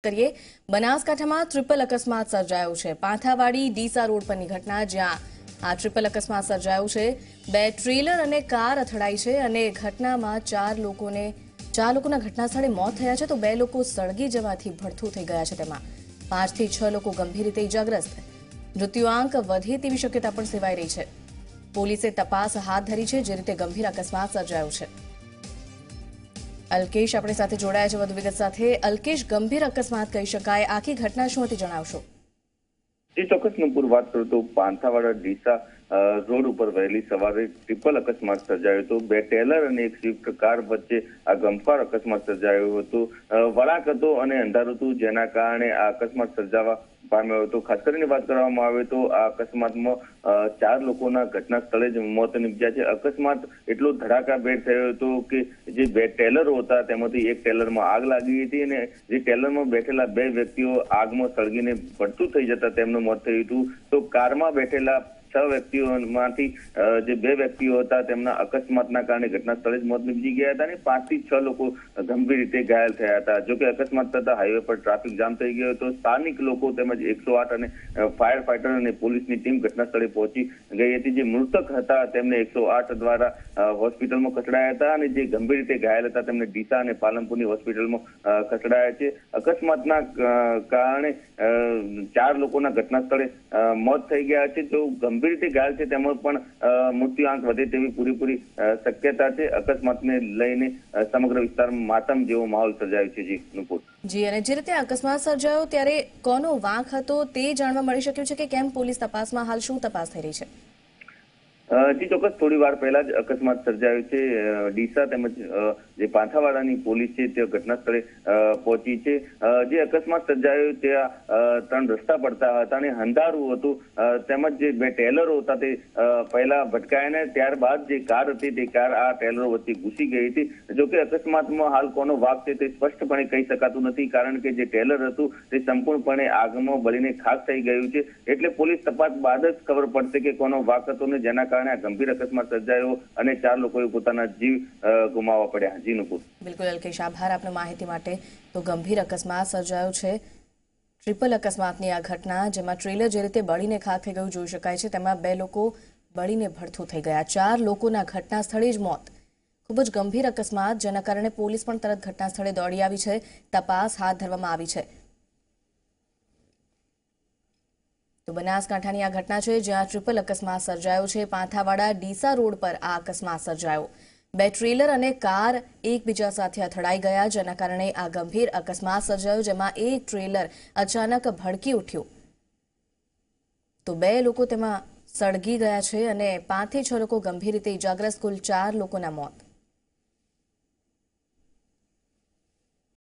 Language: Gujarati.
કરીએ બનાસકાંઠામાં ટ્રિપલ અકસ્માત સર્જાયો છે। પાંથાવાડી ડીસા રોડ પરની ઘટના જ્યાં આ ટ્રિપલ અકસ્માત સર્જાયો છે। બે ટ્રેલર અને કાર અથડાઈ છે અને ઘટનામાં ચાર લોકોના ઘટના સ્થળે મોત થયા છે તો બે લોકો સળગી જવાથી ભડથું થઈ ગયા છે। તેમાં 5 થી 6 લોકો ગંભીર રીતે ઇજાગ્રસ્ત। મૃત્યુઆંક વધે તેવી શક્યતા પણ સેવાઈ રહી છે। પોલીસે તપાસ હાથ ધરી છે જે રીતે ગંભીર અકસ્માત સર્જાયો છે। અલ્કેશ આપણી સાથે જોડાયા છે વધુ વિગત સાથે। અલ્કેશ, ગંભીર અકસ્માત કહી શકાય, આખી ઘટના શું હતી જણાવશો? ચોક્કસ નુપુર વાત કરું તો પાંથાવાડા ડીસા રોડ ઉપર વહેલી સવારે ટ્રિપલ અકસ્માત સર્જાયો હતો। બે ટેલર અને એક સ્વિફ્ટ કાર વચ્ચે આ ગમખ્વાર અકસ્માત સર્જાયો હતો। વળાંક હતો અને અંધારું હતું જેના કારણે આ અકસ્માત સર્જાવા પામ્યો હતો। ખાસ કરીને વાત કરવામાં આવે તો આ અકસ્માતમાં 4 લોકોના ઘટના સ્થળે જ મોત નીપજ્યા છે। અકસ્માત એટલો ધડાકાભેર થયો હતો કે જે બે ટેલરો હતા તેમાંથી એક ટેલરમાં આગ લાગી હતી અને જે ટેલરમાં બેઠેલા બે વ્યક્તિઓ આગમાં સળગીને ભડથું થઈ જતા તેમનું મોત થયું હતું। તો કારમાં બેઠેલા 6 વ્યક્તિઓમાંથી જે 2 વ્યક્તિઓ હતા તેમના અકસ્માતના કારણે ઘટના સ્થળે જ મોત નીપજી ગયા હતા અને 5 થી 6 લોકો ગંભીર રીતે ઘાયલ થયા હતા। જોકે અકસ્માત થતા હાઈવે પર ટ્રાફિક જામ થઈ ગયો હતો। સ્થાનિક લોકો તેમજ 108 અને ફાયર ફાઈટર અને પોલીસની ટીમ ઘટના સ્થળે પહોંચી ગઈ હતી। જે મૃતક હતા તેમને 108 દ્વારા હોસ્પિટલમાં ખસેડાયા હતા અને જે ગંભીર રીતે ઘાયલ હતા તેમને ડીસા અને પાલનપુરની હોસ્પિટલમાં ખસેડાયા છે। અકસ્માતના કારણે 4 લોકોના ઘટના સ્થળે મોત થઈ ગયા છે તો ગંભીર રીતે ઘાયલ છે તેમાં પણ મૃત્યુઆંક વધે તેવી પૂરેપૂરી શક્યતા છે। અકસ્માતને લઈને સમગ્ર વિસ્તારમાં માતમ જેવો માહોલ સર્જાયો છે। જી નુપુર। જી, અને જે રીતે અકસ્માત સર્જાયો ત્યારે કોનો વાંક હતો તે જાણવા મળી શક્યું છે કે કેમ? પોલીસ તપાસમાં હાલ શું તપાસ થઈ રહી છે? જી ચોક્કસ, થોડી વાર પહેલા જ અકસ્માત સર્જાયો છે। ડીસા તેમજ જે પાંથાવાડાની પોલીસ છે તે ઘટના સ્થળે પહોંચી છે। જે અકસ્માત સર્જાયો ત્યાં 3 રસ્તા પડતા હતા અને અંધારું હતું તેમજ જે બે ટેલરો હતા તે પહેલા ભટકાયા ને ત્યારબાદ જે કાર હતી તે કાર આ ટેલરો વચ્ચે ઘૂસી ગઈ હતી। જોકે અકસ્માતમાં હાલ કોનો વાંક છે તે સ્પષ્ટપણે કહી શકાતું નથી કારણ કે જે ટેલર હતું તે સંપૂર્ણપણે આગમાં બળીને ખાખ થઈ ગયું છે। એટલે પોલીસ તપાસ બાદ જ ખબર પડશે કે કોનો વાંક હતો ને જેના કારણે આ ગંભીર અકસ્માત સર્જાયો અને 4 લોકોએ પોતાના જીવ ગુમાવવા પડ્યા। જી નુપુર। બિલકુલ અલ્કેશ, આભાર આપની માહિતી માટે। તો ગંભીર અકસ્માત સર્જાયો છે, ટ્રિપલ અકસ્માતની આ ઘટના જેમાં ટ્રેલર જે રીતે બળીને ખાખ થઈ ગયું જોઈ શકાય છે તેમાં 2 લોકો બળીને ભડથું થઈ ગયા। 4 લોકોના ઘટના સ્થળે જ મોત। ખૂબ જ ગંભીર અકસ્માત જેના કારણે પોલીસ પણ તરત ઘટના સ્થળે દોડી આવી છે। તપાસ હાથ ધરવામાં આવી છે। તો બનાસકાંઠાની આ ઘટના છે જ્યાં ટ્રિપલ અકસ્માત સર્જાયો છે। પાંથાવાડા ડીસા રોડ પર આ અકસ્માત સર્જાયો। 2 ટ્રેલર અને કાર એકબીજા સાથે અથડાઈ ગયા જેના કારણે આ ગંભીર અકસ્માત સર્જાયો જેમાં એક ટ્રેલર અચાનક ભડકી ઉઠ્યું તો 2 લોકો તેમાં સળગી ગયા છે અને 5 થી 6 લોકો ગંભીર રીતે ઇજાગ્રસ્ત। કુલ 4 લોકોના મોત।